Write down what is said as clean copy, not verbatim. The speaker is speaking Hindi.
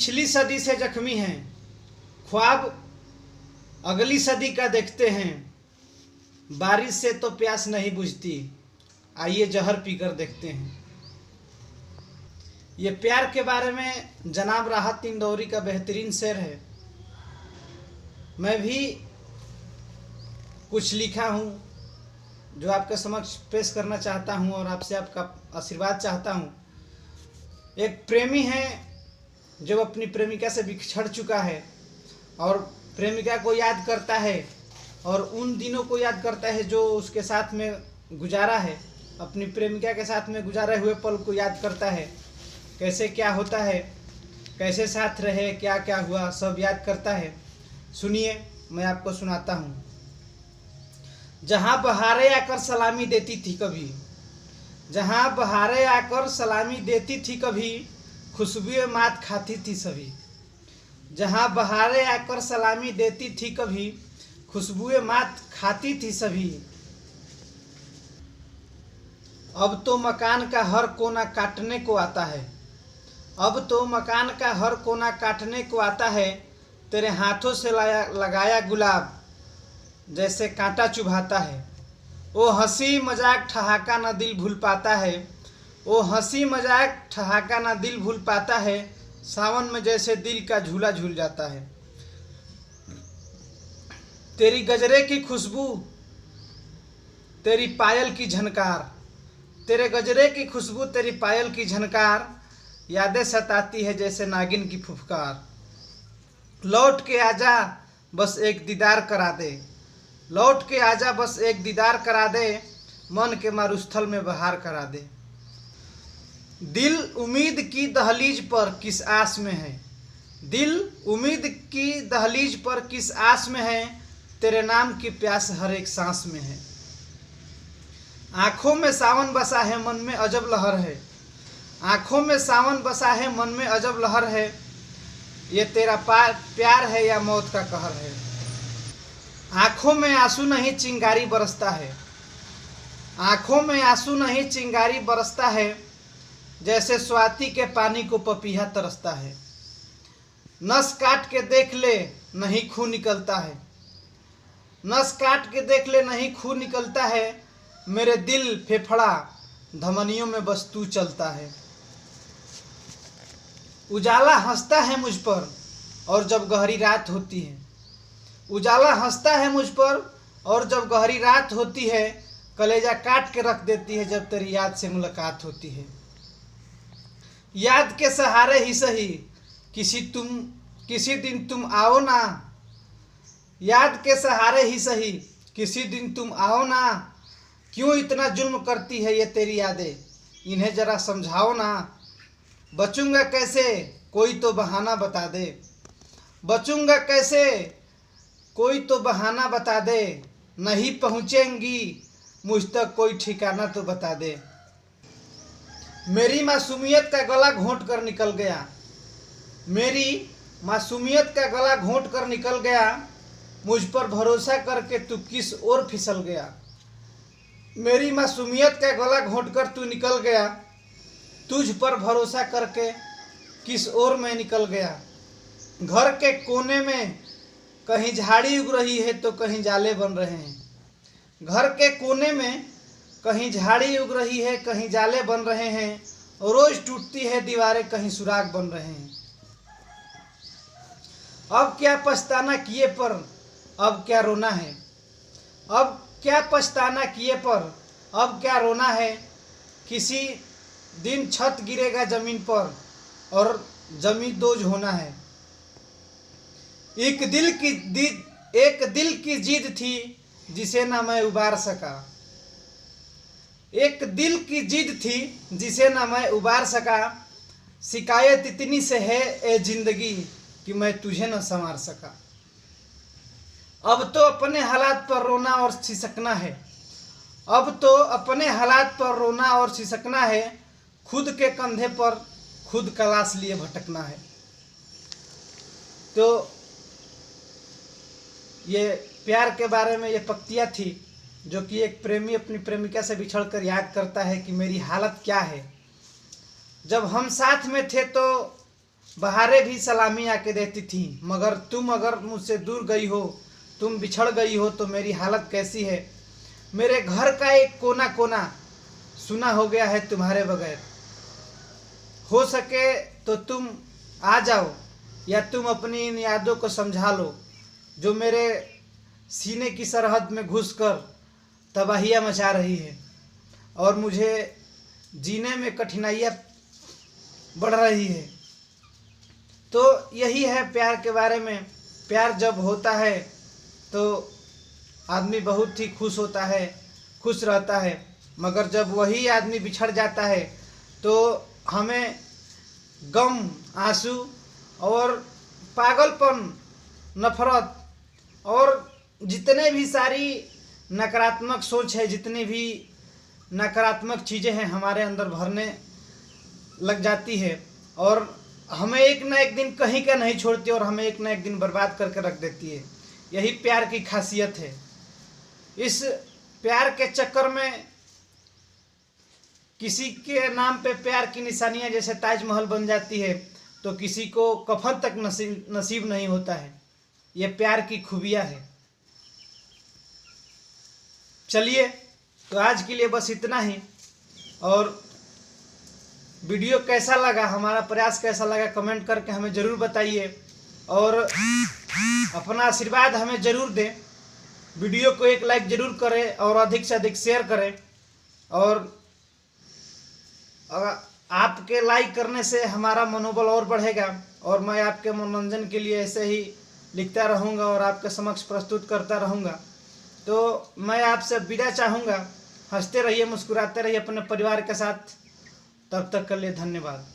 पिछली सदी से जख्मी हैं, ख्वाब अगली सदी का देखते हैं। बारिश से तो प्यास नहीं बुझती, आइए जहर पीकर देखते हैं। ये प्यार के बारे में जनाब राहत इंदौरी का बेहतरीन शेर है। मैं भी कुछ लिखा हूँ जो आपके समक्ष पेश करना चाहता हूँ और आपसे आपका आशीर्वाद चाहता हूँ। एक प्रेमी है जो अपनी प्रेमिका से बिछड़ चुका है और प्रेमिका को याद करता है और उन दिनों को याद करता है जो उसके साथ में गुजारा है। अपनी प्रेमिका के साथ में गुजारे हुए पल को याद करता है, कैसे क्या होता है, कैसे साथ रहे, क्या क्या हुआ, सब याद करता है। सुनिए, मैं आपको सुनाता हूँ। जहाँ बहारें आकर सलामी देती थी कभी, जहाँ बहारें आकर सलामी देती थी कभी, खुशबुएं मात खाती थी सभी। जहाँ बहारें आकर सलामी देती थी कभी, खुशबुएं मात खाती थी सभी। अब तो मकान का हर कोना काटने को आता है, अब तो मकान का हर कोना काटने को आता है। तेरे हाथों से लगाया गुलाब जैसे कांटा चुभाता है। ओ हंसी मजाक ठहाका ना दिल भूल पाता है, ओ हंसी मजाक ठहाका ना दिल भूल पाता है। सावन में जैसे दिल का झूला झूल जाता है। तेरी गजरे की खुशबू, तेरी पायल की झनकार, तेरे गजरे की खुशबू, तेरी पायल की झनकार, यादें सताती है जैसे नागिन की फुफकार। लौट के आजा बस एक दीदार करा दे, लौट के आजा बस एक दीदार करा दे, मन के मारुस्थल में बहार करा दे। दिल उम्मीद की दहलीज पर किस आस में है, दिल उम्मीद की दहलीज पर किस आस में है। तेरे नाम की प्यास हर एक सांस में है। आँखों में सावन बसा है, मन में अजब लहर है, आँखों में सावन बसा है, मन में अजब लहर है। ये तेरा प्यार है या मौत का कहर है। आँखों में आंसू नहीं चिंगारी बरसता है, आँखों में आंसू नहीं चिंगारी बरसता है। जैसे स्वाति के पानी को पपीहा तरसता है। नस काट के देख ले नहीं खून निकलता है, नस काट के देख ले नहीं खून निकलता है। मेरे दिल फेफड़ा धमनियों में बस तू चलता है। उजाला हंसता है मुझ पर और जब गहरी रात होती है, उजाला हंसता है मुझ पर और जब गहरी रात होती है। कलेजा काट के रख देती है जब तेरी याद से मुलाकात होती है। याद के सहारे ही सही किसी दिन तुम आओ ना, याद के सहारे ही सही किसी दिन तुम आओ ना। क्यों इतना जुल्म करती है ये तेरी यादें, इन्हें जरा समझाओ ना। बचूंगा कैसे कोई तो बहाना बता दे, बचूंगा कैसे कोई तो बहाना बता दे। नहीं पहुँचेंगी मुझ तक कोई ठिकाना तो बता दे। मेरी मासूमियत का गला घोंट कर निकल गया, मेरी मासूमियत का गला घोंट कर निकल गया। मुझ पर भरोसा करके तू किस ओर फिसल गया। मेरी मासूमियत का गला घोंट कर तू निकल गया, तुझ पर भरोसा करके किस ओर मैं निकल गया। घर के कोने में कहीं झाड़ी उग रही है तो कहीं जाले बन रहे हैं, घर के कोने में कहीं झाड़ी उग रही है कहीं जाले बन रहे हैं। रोज टूटती है दीवारें कहीं सुराग बन रहे हैं। अब क्या पछताना किए पर अब क्या रोना है, अब क्या पछताना किए पर अब क्या रोना है। किसी दिन छत गिरेगा जमीन पर और जमीन दोज होना है। एक दिल की जिद थी जिसे ना मैं उबार सका, एक दिल की जिद थी जिसे ना मैं उबार सका। शिकायत इतनी से है ए जिंदगी कि मैं तुझे न संवार सका। अब तो अपने हालात पर रोना और सिसकना है, अब तो अपने हालात पर रोना और सिसकना है। खुद के कंधे पर खुद कलाश लिए भटकना है। तो ये प्यार के बारे में ये पंक्तियाँ थी जो कि एक प्रेमी अपनी प्रेमिका से बिछड़कर याद करता है कि मेरी हालत क्या है। जब हम साथ में थे तो बहारें भी सलामी आके देती थी, मगर तुम अगर मुझसे दूर गई हो, तुम बिछड़ गई हो तो मेरी हालत कैसी है। मेरे घर का एक कोना कोना सुना हो गया है तुम्हारे बगैर। हो सके तो तुम आ जाओ, या तुम अपनी इन यादों को समझा लो जो मेरे सीने की सरहद में घुसकर तबाहियाँ मचा रही है और मुझे जीने में कठिनाइयाँ बढ़ रही है। तो यही है प्यार के बारे में। प्यार जब होता है तो आदमी बहुत ही खुश होता है, खुश रहता है, मगर जब वही आदमी बिछड़ जाता है तो हमें गम, आंसू और पागलपन, नफरत और जितने भी सारी नकारात्मक सोच है, जितनी भी नकारात्मक चीज़ें हैं हमारे अंदर भरने लग जाती है और हमें एक ना एक दिन कहीं का नहीं छोड़ती और हमें एक ना एक दिन बर्बाद करके रख देती है। यही प्यार की खासियत है। इस प्यार के चक्कर में किसी के नाम पे प्यार की निशानियां जैसे ताजमहल बन जाती है तो किसी को कफन तक नसीब नहीं होता है। ये प्यार की खूबियां है। चलिए, तो आज के लिए बस इतना ही। और वीडियो कैसा लगा, हमारा प्रयास कैसा लगा, कमेंट करके हमें ज़रूर बताइए और अपना आशीर्वाद हमें ज़रूर दें। वीडियो को एक लाइक ज़रूर करें और अधिक से अधिक शेयर करें। और आपके लाइक करने से हमारा मनोबल और बढ़ेगा और मैं आपके मनोरंजन के लिए ऐसे ही लिखता रहूँगा और आपके समक्ष प्रस्तुत करता रहूँगा। तो मैं आपसे विदा चाहूँगा। हंसते रहिए, मुस्कुराते रहिए अपने परिवार के साथ। तब तक के लिए धन्यवाद।